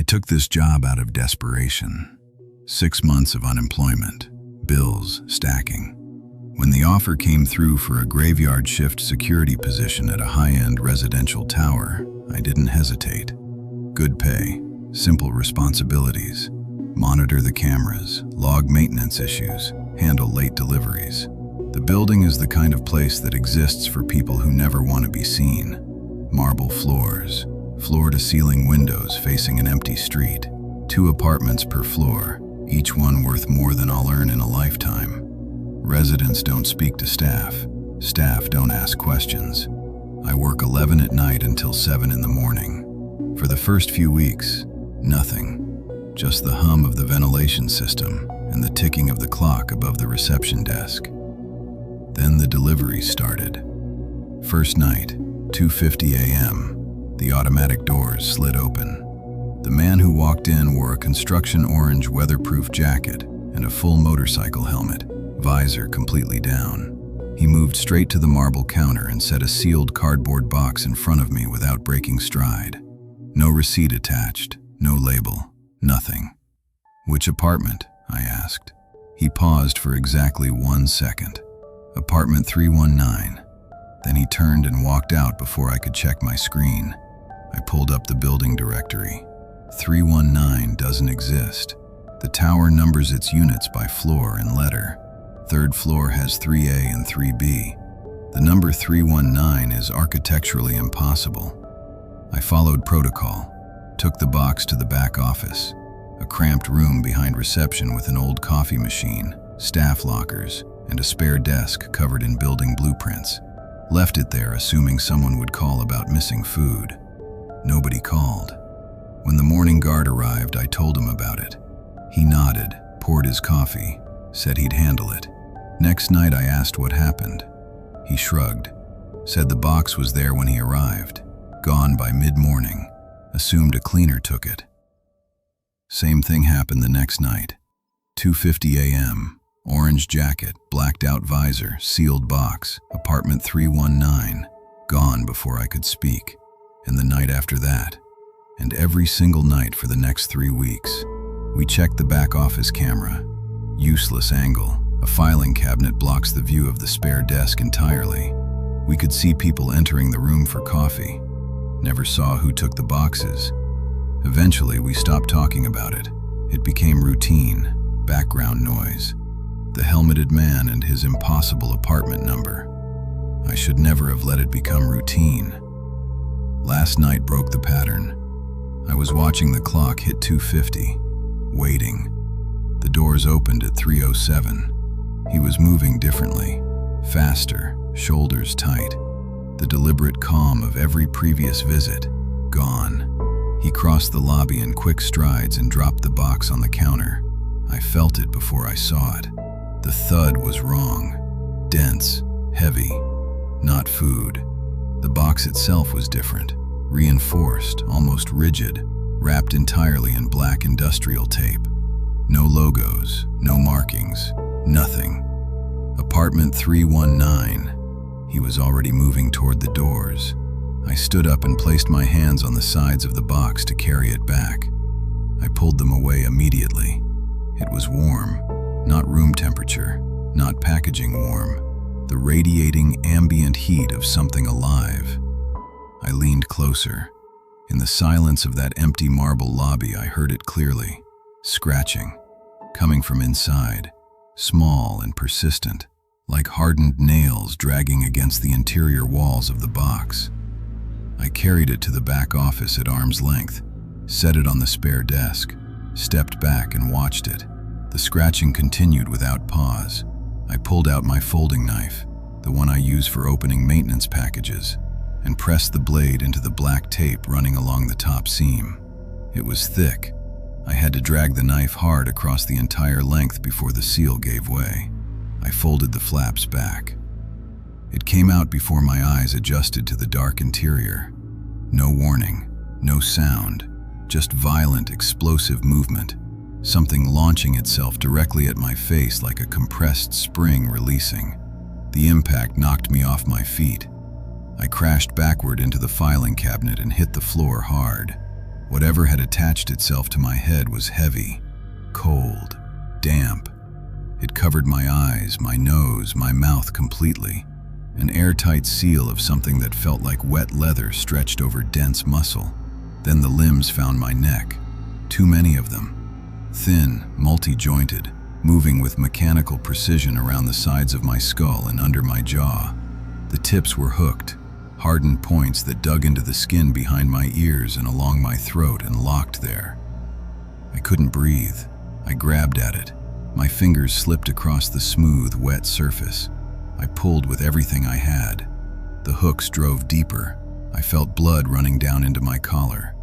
took this job out of desperation. 6 months of unemployment, bills stacking. When the offer came through for a graveyard shift security position at a high-end residential tower, I didn't hesitate. Good pay, simple responsibilities. Monitor the cameras, log maintenance issues, handle late deliveries. The building is the kind of place that exists for people who never want to be seen. Marble floors, floor-to-ceiling windows facing an empty street. 2 apartments per floor, each one worth more than I'll earn in a lifetime. Residents don't speak to staff. Staff don't ask questions. I work 11 at night until 7 in the morning. For the first few weeks, nothing. Just the hum of the ventilation system and the ticking of the clock above the reception desk. Then the deliveries started. First night, 2:50 a.m., the automatic doors slid open. The man who walked in wore a construction orange weatherproof jacket and a full motorcycle helmet, visor completely down. He moved straight to the marble counter and set a sealed cardboard box in front of me without breaking stride. No receipt attached, no label, nothing. "Which apartment?" I asked. He paused for exactly 1 second. "Apartment 319. Then he turned and walked out before I could check my screen. I pulled up the building directory. 319 doesn't exist. The tower numbers its units by floor and letter. 3rd floor has 3A and 3B. The number 319 is architecturally impossible. I followed protocol, took the box to the back office, a cramped room behind reception with an old coffee machine, staff lockers, and a spare desk covered in building blueprints. Left it there assuming someone would call about missing food. Nobody called. When the morning guard arrived, I told him about it. He nodded, poured his coffee, said he'd handle it. Next night I asked what happened. He shrugged, said the box was there when he arrived, gone by mid-morning, assumed a cleaner took it. Same thing happened the next night. 2:50 a.m., orange jacket, blacked out visor, sealed box, apartment 319, gone before I could speak. And the night after that, and every single night for the next 3 weeks. We checked the back office camera. Useless angle. A filing cabinet blocks the view of the spare desk entirely. We could see people entering the room for coffee. Never saw who took the boxes. Eventually, we stopped talking about it. It became routine, background noise. The helmeted man and his impossible apartment number. I should never have let it become routine. Last night broke the pattern. I was watching the clock hit 2:50, waiting. The doors opened at 3:07. He was moving differently, faster, shoulders tight. The deliberate calm of every previous visit, gone. He crossed the lobby in quick strides and dropped the box on the counter. I felt it before I saw it. The thud was wrong. Dense, heavy, not food. The box itself was different, reinforced, almost rigid, wrapped entirely in black industrial tape. No logos, no markings, nothing. Apartment 319. He was already moving toward the doors. I stood up and placed my hands on the sides of the box to carry it back. I pulled them away immediately. It was warm, not room temperature, not packaging warm, the radiating ambient heat of something alive. I leaned closer. In the silence of that empty marble lobby, I heard it clearly. Scratching, coming from inside, small and persistent, like hardened nails dragging against the interior walls of the box. I carried it to the back office at arm's length, set it on the spare desk, stepped back and watched it. The scratching continued without pause. I pulled out my folding knife, the one I use for opening maintenance packages, and pressed the blade into the black tape running along the top seam. It was thick. I had to drag the knife hard across the entire length before the seal gave way. I folded the flaps back. It came out before my eyes adjusted to the dark interior. No warning, no sound, just violent, explosive movement. Something launching itself directly at my face like a compressed spring releasing. The impact knocked me off my feet. I crashed backward into the filing cabinet and hit the floor hard. Whatever had attached itself to my head was heavy, cold, damp. It covered my eyes, my nose, my mouth completely, an airtight seal of something that felt like wet leather stretched over dense muscle. Then the limbs found my neck, too many of them, thin, multi-jointed, moving with mechanical precision around the sides of my skull and under my jaw. The tips were hooked, hardened points that dug into the skin behind my ears and along my throat and locked there. I couldn't breathe. I grabbed at it. My fingers slipped across the smooth, wet surface. I pulled with everything I had. The hooks drove deeper. I felt blood running down into my collar.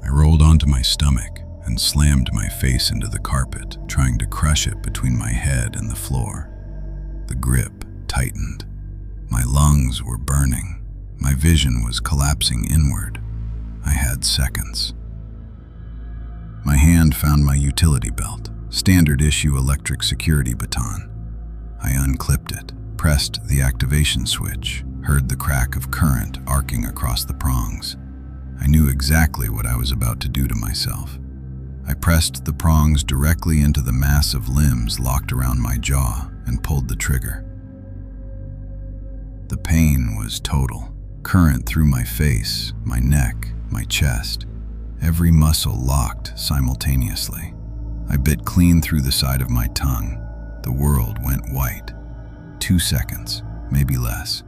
I rolled onto my stomach and slammed my face into the carpet, trying to crush it between my head and the floor. The grip tightened. My lungs were burning. My vision was collapsing inward. I had seconds. My hand found my utility belt, standard issue electric security baton. I unclipped it, pressed the activation switch, heard the crack of current arcing across the prongs. I knew exactly what I was about to do to myself. I pressed the prongs directly into the mass of limbs locked around my jaw and pulled the trigger. The pain was total. Current through my face, my neck, my chest. Every muscle locked simultaneously. I bit clean through the side of my tongue. The world went white. 2 seconds, maybe less.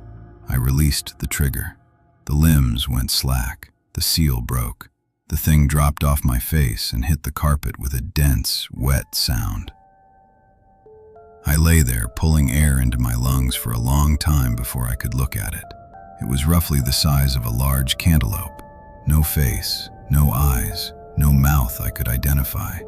I released the trigger. The limbs went slack. The seal broke. The thing dropped off my face and hit the carpet with a dense, wet sound. I lay there, pulling air into my lungs for a long time before I could look at it. It was roughly the size of a large cantaloupe. No face, no eyes, no mouth I could identify.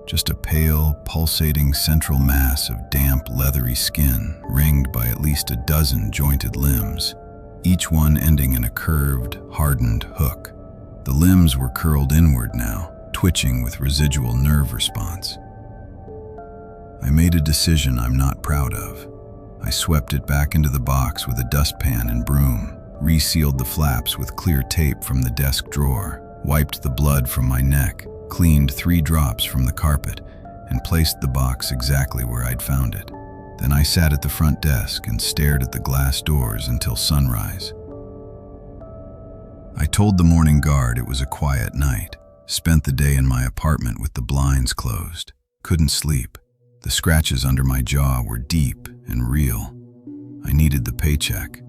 Just a pale, pulsating central mass of damp, leathery skin, ringed by at least a dozen jointed limbs, each one ending in a curved, hardened hook. The limbs were curled inward now, twitching with residual nerve response. I made a decision I'm not proud of. I swept it back into the box with a dustpan and broom, resealed the flaps with clear tape from the desk drawer, wiped the blood from my neck, cleaned 3 drops from the carpet, and placed the box exactly where I'd found it. Then I sat at the front desk and stared at the glass doors until sunrise. I told the morning guard it was a quiet night, spent the day in my apartment with the blinds closed, couldn't sleep. The scratches under my jaw were deep and real. I needed the paycheck.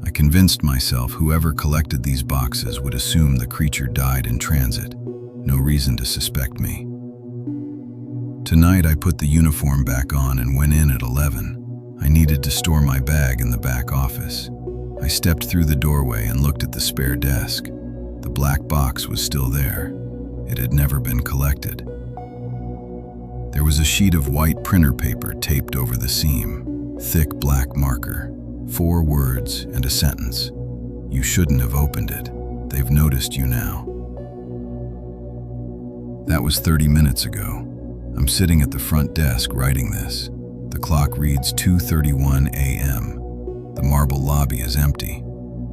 I convinced myself whoever collected these boxes would assume the creature died in transit. No reason to suspect me. Tonight I put the uniform back on and went in at 11. I needed to store my bag in the back office. I stepped through the doorway and looked at the spare desk. The black box was still there. It had never been collected. There was a sheet of white printer paper taped over the seam, thick black marker, 4 words and a sentence. You shouldn't have opened it. They've noticed you now. That was 30 minutes ago. I'm sitting at the front desk writing this. The clock reads 2:31 a.m. The marble lobby is empty.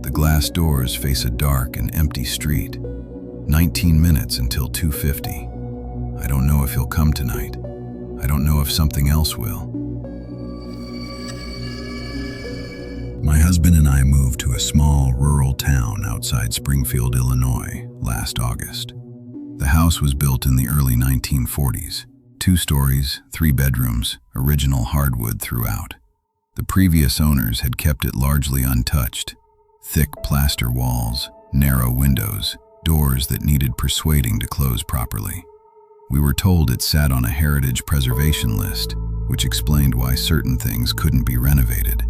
The glass doors face a dark and empty street. 19 minutes until 2:50. I don't know if he'll come tonight. I don't know if something else will. My husband and I moved to a small rural town outside Springfield, Illinois, last August. The house was built in the early 1940s. 2 stories, 3 bedrooms, original hardwood throughout. The previous owners had kept it largely untouched. Thick plaster walls, narrow windows, doors that needed persuading to close properly. We were told it sat on a heritage preservation list, which explained why certain things couldn't be renovated.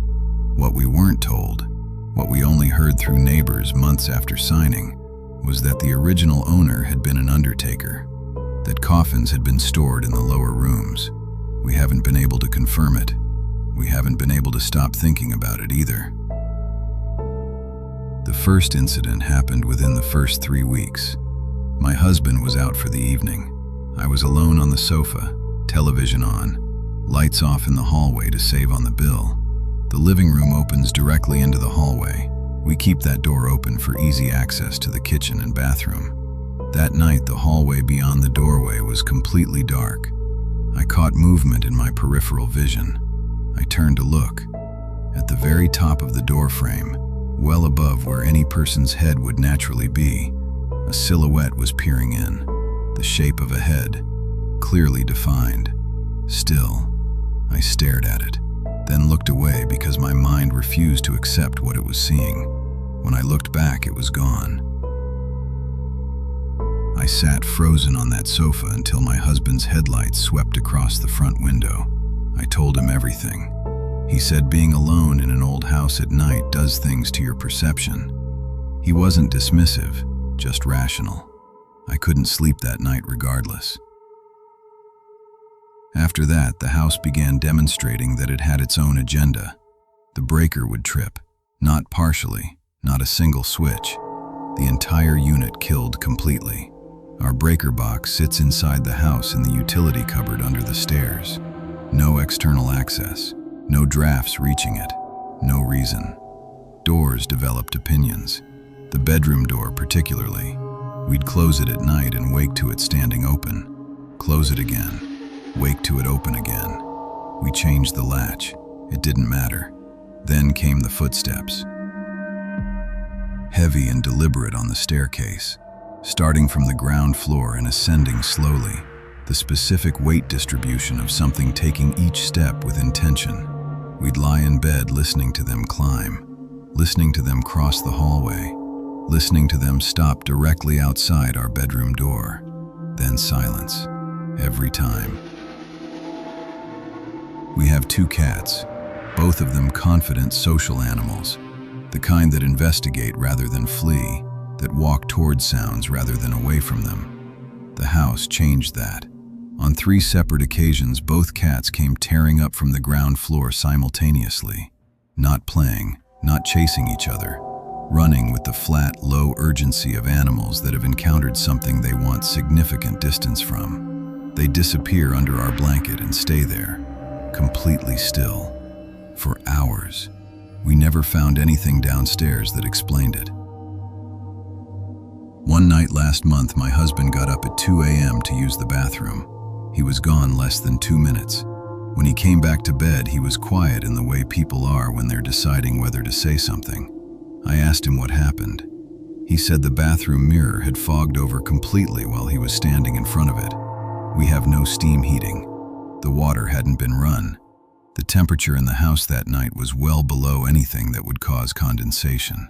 What we weren't told, what we only heard through neighbors months after signing, was that the original owner had been an undertaker, that coffins had been stored in the lower rooms. We haven't been able to confirm it. We haven't been able to stop thinking about it either. The first incident happened within the first 3 weeks. My husband was out for the evening. I was alone on the sofa, television on, lights off in the hallway to save on the bill. The living room opens directly into the hallway. We keep that door open for easy access to the kitchen and bathroom. That night, the hallway beyond the doorway was completely dark. I caught movement in my peripheral vision. I turned to look. At the very top of the door frame, well above where any person's head would naturally be, a silhouette was peering in, the shape of a head, clearly defined. Still, I stared at it, then looked away because my mind refused to accept what it was seeing. When I looked back, it was gone. I sat frozen on that sofa until my husband's headlights swept across the front window. I told him everything. He said being alone in an old house at night does things to your perception. He wasn't dismissive, just rational. I couldn't sleep that night regardless. After that, the house began demonstrating that it had its own agenda. The breaker would trip, not partially, not a single switch. The entire unit killed completely. Our breaker box sits inside the house in the utility cupboard under the stairs. No external access, no drafts reaching it, no reason. Doors developed opinions. The bedroom door particularly. We'd close it at night and wake to it standing open. Close it again, wake to it open again. We changed the latch. It didn't matter. Then came the footsteps. Heavy and deliberate on the staircase, starting from the ground floor and ascending slowly, the specific weight distribution of something taking each step with intention. We'd lie in bed listening to them climb, listening to them cross the hallway, listening to them stop directly outside our bedroom door. Then silence, every time. We have 2 cats, both of them confident social animals, the kind that investigate rather than flee, that walk towards sounds rather than away from them. The house changed that. On 3 separate occasions, both cats came tearing up from the ground floor simultaneously, not playing, not chasing each other, running with the flat, low urgency of animals that have encountered something they want significant distance from. They disappear under our blanket and stay there, completely still, for hours. We never found anything downstairs that explained it. One night last month, my husband got up at 2 a.m. to use the bathroom. He was gone less than 2 minutes. When he came back to bed, he was quiet in the way people are when they're deciding whether to say something. I asked him what happened. He said the bathroom mirror had fogged over completely while he was standing in front of it. We have no steam heating. The water hadn't been run. The temperature in the house that night was well below anything that would cause condensation.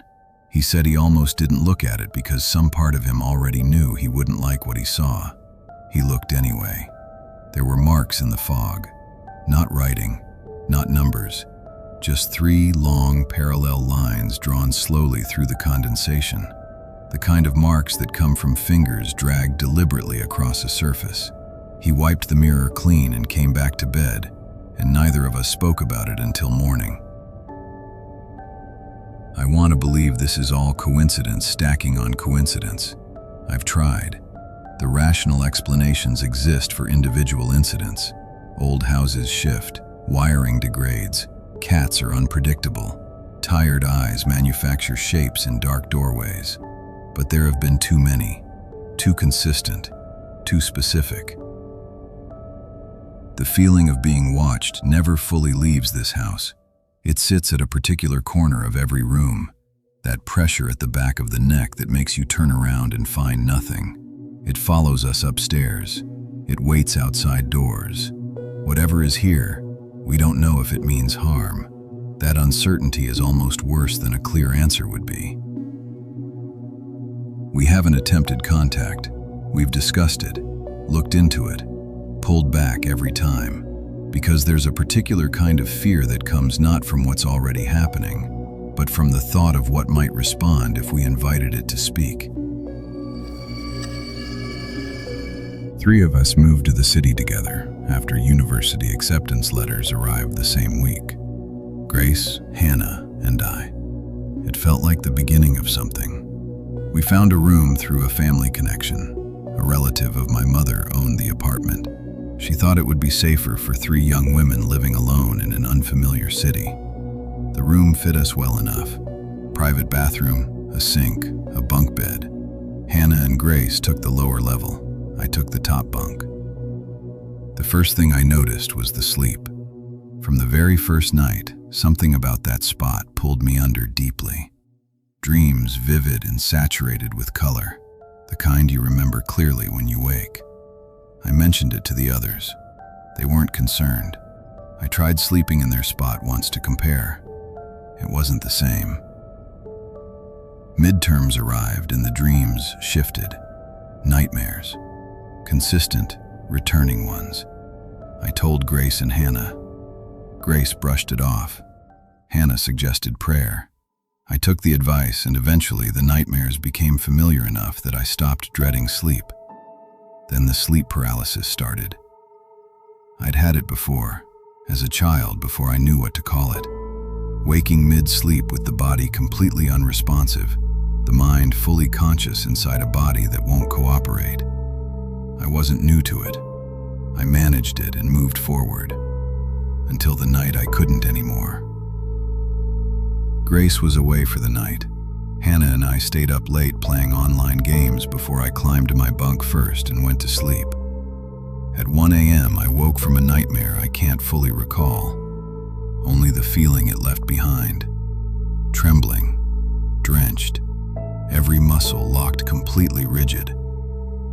He said he almost didn't look at it because some part of him already knew he wouldn't like what he saw. He looked anyway. There were marks in the fog. Not writing, not numbers. Just 3 long, parallel lines drawn slowly through the condensation. The kind of marks that come from fingers dragged deliberately across a surface. He wiped the mirror clean and came back to bed, and neither of us spoke about it until morning. I want to believe this is all coincidence stacking on coincidence. I've tried. The rational explanations exist for individual incidents. Old houses shift, wiring degrades, cats are unpredictable, tired eyes manufacture shapes in dark doorways. But there have been too many, too consistent, too specific. The feeling of being watched never fully leaves this house. It sits at a particular corner of every room, that pressure at the back of the neck that makes you turn around and find nothing. It follows us upstairs. It waits outside doors. Whatever is here, we don't know if it means harm. That uncertainty is almost worse than a clear answer would be. We haven't attempted contact. We've discussed it, looked into it, pulled back every time. Because there's a particular kind of fear that comes not from what's already happening, but from the thought of what might respond if we invited it to speak. 3 of us moved to the city together after university acceptance letters arrived the same week. Grace, Hannah, and I. It felt like the beginning of something. We found a room through a family connection. A relative of my mother owned the apartment. She thought it would be safer for 3 young women living alone in an unfamiliar city. The room fit us well enough. Private bathroom, a sink, a bunk bed. Hannah and Grace took the lower level. I took the top bunk. The first thing I noticed was the sleep. From the very first night, something about that spot pulled me under deeply. Dreams vivid and saturated with color, the kind you remember clearly when you wake. I mentioned it to the others. They weren't concerned. I tried sleeping in their spot once to compare. It wasn't the same. Midterms arrived and the dreams shifted. Nightmares. Consistent, returning ones. I told Grace and Hannah. Grace brushed it off. Hannah suggested prayer. I took the advice, and eventually the nightmares became familiar enough that I stopped dreading sleep. Then the sleep paralysis started. I'd had it before, as a child, before I knew what to call it. Waking mid-sleep with the body completely unresponsive, the mind fully conscious inside a body that won't cooperate. I wasn't new to it. I managed it and moved forward, until the night I couldn't anymore. Grace was away for the night. Hannah and I stayed up late playing online games before I climbed to my bunk first and went to sleep. At 1 a.m. I woke from a nightmare I can't fully recall, only the feeling it left behind. Trembling, drenched, every muscle locked completely rigid.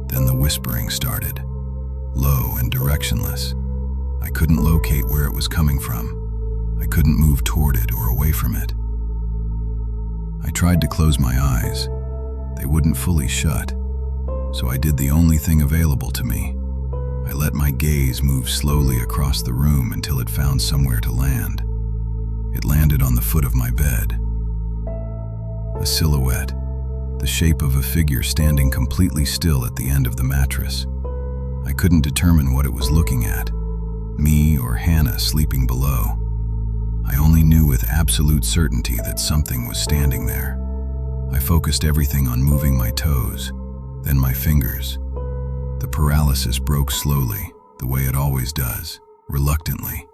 Then the whispering started, low and directionless. I couldn't locate where it was coming from. I couldn't move toward it or away from it. I tried to close my eyes. They wouldn't fully shut, so I did the only thing available to me. I let my gaze move slowly across the room until it found somewhere to land. It landed on the foot of my bed. A silhouette, the shape of a figure standing completely still at the end of the mattress. I couldn't determine what it was looking at, me or Hannah sleeping below. I only knew with absolute certainty that something was standing there. I focused everything on moving my toes, then my fingers. The paralysis broke slowly, the way it always does, reluctantly.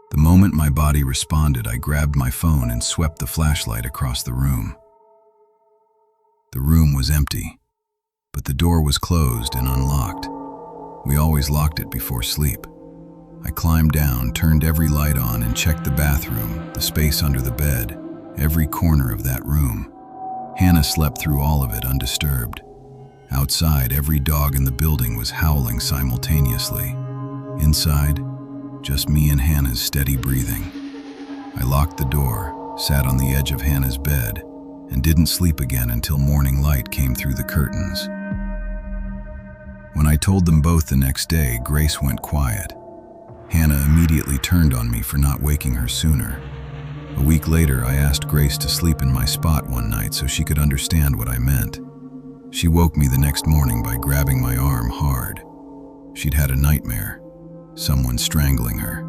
The moment my body responded, I grabbed my phone and swept the flashlight across the room. The room was empty, but the door was closed and unlocked. We always locked it before sleep. I climbed down, turned every light on, and checked the bathroom, the space under the bed, every corner of that room. Hannah slept through all of it undisturbed. Outside, every dog in the building was howling simultaneously. Inside, just me and Hannah's steady breathing. I locked the door, sat on the edge of Hannah's bed, and didn't sleep again until morning light came through the curtains. When I told them both the next day, Grace went quiet. Hannah immediately turned on me for not waking her sooner. A week later, I asked Grace to sleep in my spot one night so she could understand what I meant. She woke me the next morning by grabbing my arm hard. She'd had a nightmare, someone strangling her.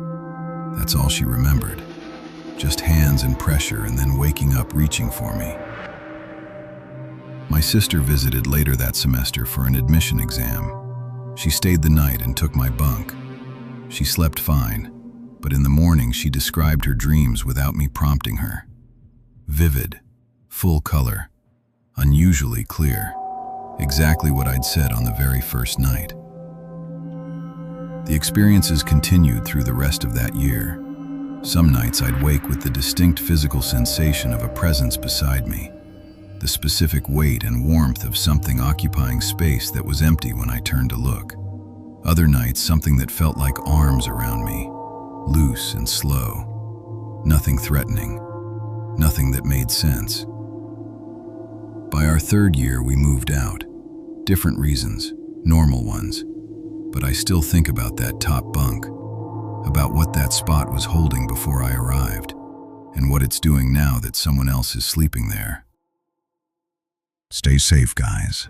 That's all she remembered. Just hands and pressure, and then waking up reaching for me. My sister visited later that semester for an admission exam. She stayed the night and took my bunk. She slept fine, but in the morning she described her dreams without me prompting her. Vivid, full color, unusually clear, exactly what I'd said on the very first night. The experiences continued through the rest of that year. Some nights I'd wake with the distinct physical sensation of a presence beside me, the specific weight and warmth of something occupying space that was empty when I turned to look. Other nights, something that felt like arms around me, loose and slow. Nothing threatening, nothing that made sense. By our third year, we moved out. Different reasons, normal ones. But I still think about that top bunk, about what that spot was holding before I arrived, and what it's doing now that someone else is sleeping there. Stay safe, guys.